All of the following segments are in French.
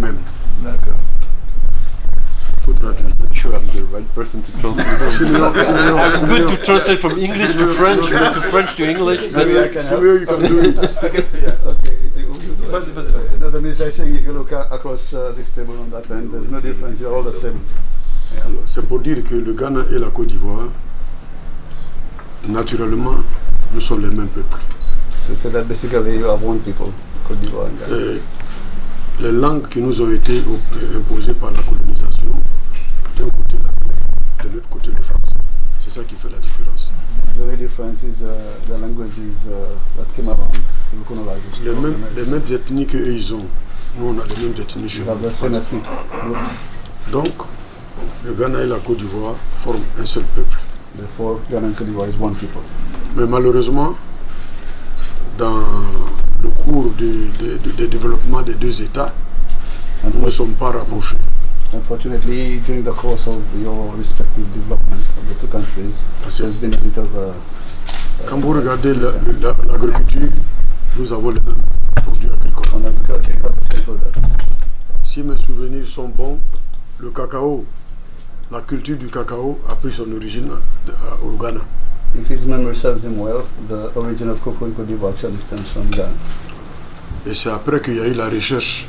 mêmes. D'accord. Il faut traduire. I'm sure I'm the right person to translate. I'm good to translate from English to French, but to French to English. Maybe I can help. You can do it. Okay. No, that means I say if you look across this table on that end, there's no difference. You're all the same. Alors, c'est pour dire que le Ghana et la Côte d'Ivoire, naturellement, nous sommes les mêmes peuples. So that basically you have one people, Côte d'Ivoire and Ghana. Et les langues qui nous ont été imposées par la colonisation, d'un côté l'anglais, de l'autre côté le français. C'est ça qui fait la différence. The only difference is the languages that came around through colonization. Les mêmes ethnies qu'eux ils ont, nous on a les mêmes ethnies chez You have the same ethnic group. Donc, le Ghana et la Côte d'Ivoire forment un seul peuple. Therefore, Ghana and Côte d'Ivoire is one people. Mais malheureusement, dans le cours des développements des deux États, nous ne sommes pas rapprochés. Unfortunately, during the course of your respective development of the two countries, there's been a bit of quand vous regardez l'agriculture, nous avons les mêmes produits agricoles. on agriculture, you have the same products. Si mes souvenirs sont bons, le cacao, la culture du cacao a pris son origine au Ghana. If his memory serves him well, the origin of cocoa in Côte d'Ivoire actually stems from Ghana. Et c'est après qu'il y a eu la recherche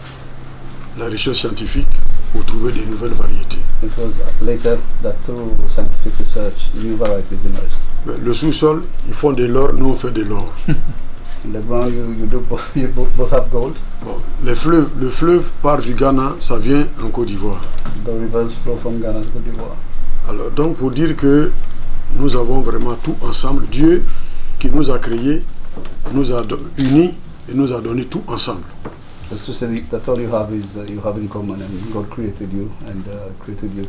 scientifique pour trouver des nouvelles variétés. It was later that through scientific research, new varieties emerged. Mais le sous-sol, ils font de l'or, nous on fait de l'or. In the ground, you both have gold. Bon, le fleuve part du Ghana, ça vient en Côte d'Ivoire. The rivers flow from Ghana to Côte d'Ivoire. Alors donc pour dire que nous avons vraiment tout ensemble, Dieu qui nous a créés, nous a unis et nous a donné tout ensemble. Just to say that all you have is you have in common, and God created you and created you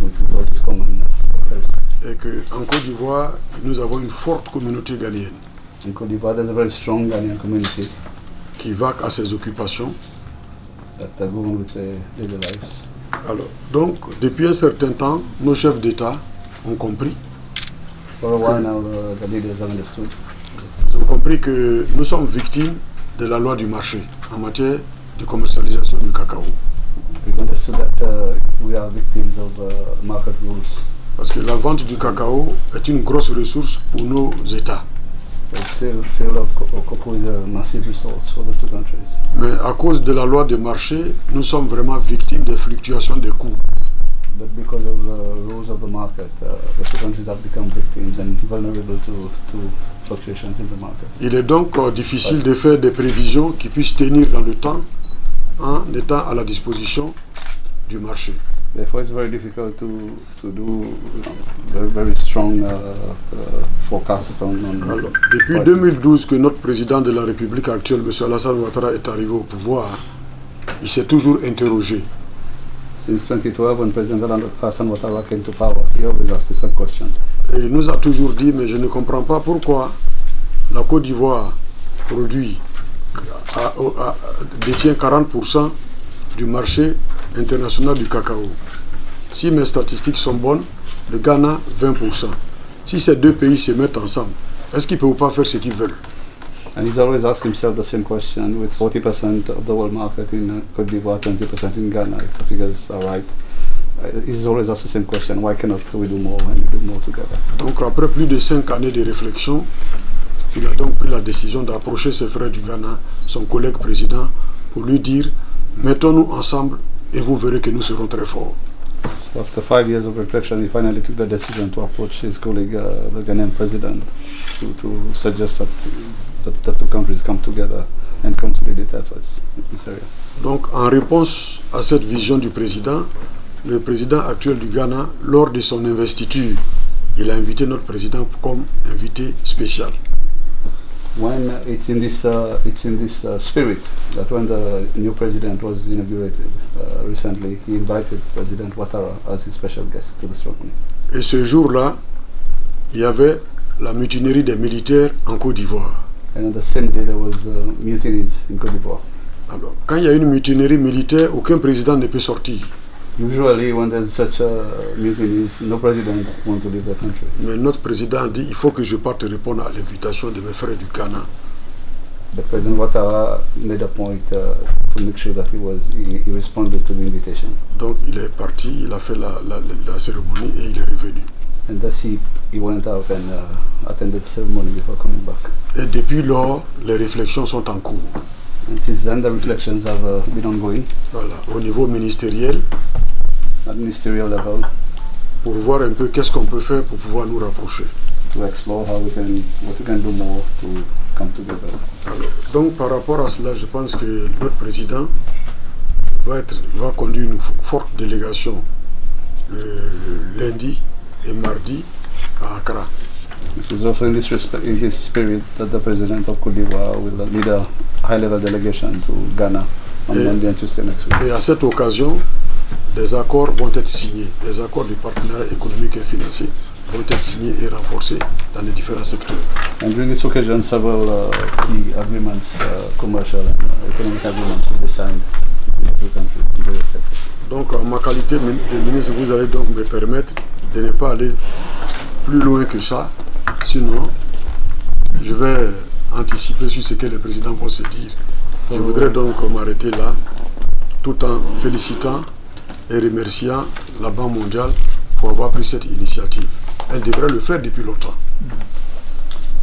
with God's common characteristics. Et qu'en Côte d'Ivoire, nous avons une forte communauté ghanéenne In Côte d'Ivoire, there's a very strong Ghanaian community qui vaque à ses occupations. that go on with their daily lives. Alors, donc, depuis un certain temps, nos chefs d'État ont compris. For a while now, the leaders have understood. Ils ont compris que nous sommes victimes de la loi du marché en matière de commercialisation du cacao. They've understood that we are victims of market rules. Parce que la vente du cacao est une grosse ressource pour nos États. The sale of cocoa is a massive resource for the two countries. Mais à cause de la loi du marché, nous sommes vraiment victimes des fluctuations des cours. But because of the rules of the market, the two countries have become victims and vulnerable to fluctuations in the market. Il est donc difficile de faire des prévisions qui puissent tenir dans le temps en étant à la disposition du marché. Therefore, it's very difficult to do very strong forecasts on Alors, depuis prices. 2012 que notre président de la République actuelle, M. Alassane Ouattara, est arrivé au pouvoir, il s'est toujours interrogé. Since 2012, when President Alassane Ouattara came to power, he always asked the same question. Et il nous a toujours dit, mais je ne comprends pas pourquoi la Côte d'Ivoire détient 40% du marché international du cacao. Si mes statistiques sont bonnes, le Ghana 20%. Si ces deux pays se mettent ensemble, est-ce qu'ils ne peuvent pas faire ce qu'ils veulent? And he's always asked himself the same question, with 40% of the world market in Côte d'Ivoire, 20% in Ghana, if the figures are right. He's always asked the same question, why cannot we do more and do more together? Donc après plus de 5 années de réflexion, il a donc pris la décision d'approcher ses frères du Ghana, son collègue président, pour lui dire, mettons-nous ensemble et vous verrez que nous serons très forts. So after 5 years of reflection, he finally took the decision to approach his colleague, the Ghanaian president, to suggest that the two countries come together and consolidate efforts in this area. Donc en réponse à cette vision du président, le président actuel du Ghana, lors de son investiture, il a invité notre président comme invité spécial. When it's in this spirit that when the new president was inaugurated recently, he invited President Ouattara as his special guest to the ceremony. Et ce jour-là, il y avait la mutinerie des militaires en Côte d'Ivoire. And on the same day, there was mutinies in Côte d'Ivoire. Alors, quand il y a une mutinerie militaire, aucun président ne peut sortir. Usually, when there's such mutinies, no president wants to leave the country. Mais notre président a dit, il faut que je parte répondre à l'invitation de mes frères du Ghana But President Ouattara made a point to make sure that he responded to the invitation. Donc il est parti, il a fait la cérémonie et il est revenu. And thus he went out and attended the ceremony before coming back. Et depuis lors, les réflexions sont en cours. And since then, the reflections have been ongoing. Voilà, au niveau ministériel, At ministerial level, pour voir un peu qu'est-ce qu'on peut faire pour pouvoir nous rapprocher. to explore what we can do more to come together. Alors, donc par rapport à cela, je pense que notre président va conduire une forte délégation le lundi et mardi à Accra. This is also in this spirit that the President of Côte d'Ivoire will lead a high-level delegation to Ghana on Monday and Tuesday next week. Et à cette occasion, des accords vont être signés, des accords de partenariat économique et financier vont être signés et renforcés dans les différents secteurs. And during this occasion, several key agreements, commercial and economic agreements will be signed in every country in various sectors. Donc en ma qualité de ministre, vous allez donc me permettre de ne pas aller plus loin que ça, sinon je vais anticiper sur ce que les présidents vont se dire. Je voudrais donc m'arrêter là, tout en félicitant et remerciant la Banque mondiale pour avoir pris cette initiative. Elle devrait le faire depuis longtemps.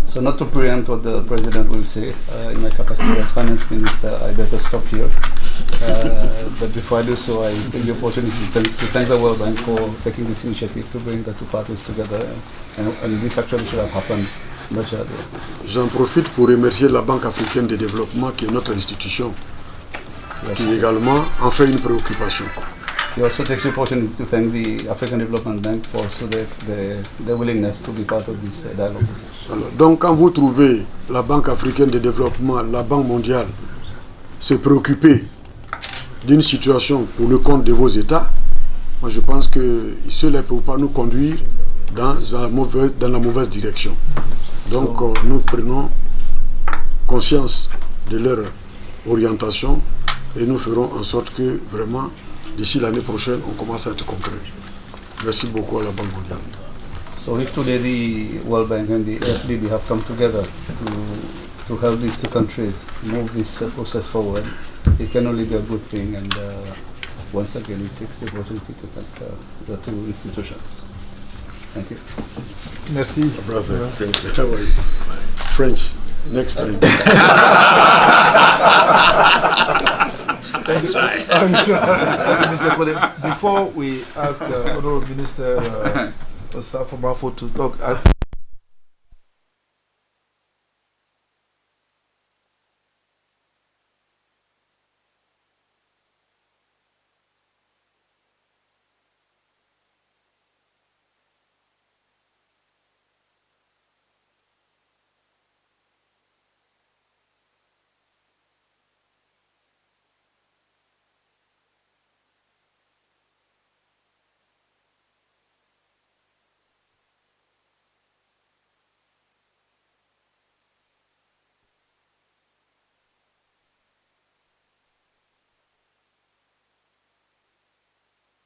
So not to preempt what the President will say, in my capacity as Finance Minister, I better stop here. But before I do so, I take the opportunity to thank the World Bank for taking this initiative to bring the two parties together. And this actually should have happened much earlier. J'en profite pour remercier la Banque africaine de développement, qui est notre institution, qui également en fait une préoccupation. He also takes the opportunity to thank the African Development Bank for also their willingness to be part of this dialogue. Alors, donc quand vous trouvez la Banque africaine de développement, la Banque mondiale se préoccuper d'une situation pour le compte de vos États, moi je pense que cela ne peut pas nous conduire dans la mauvaise direction. Donc nous prenons conscience de leur orientation et nous ferons en sorte que vraiment d'ici l'année prochaine on commence à être concret. Merci beaucoup à la Banque mondiale. So if today the World Bank and the AFDB have come together to help these two countries move this process forward, it can only be a good thing, and once again it takes the opportunity to thank the two institutions. Thank you. Merci. Brother, thank you. How are you? French, next time. Mr. Kode, before we ask the Honorable Minister Safo Mafo to talk,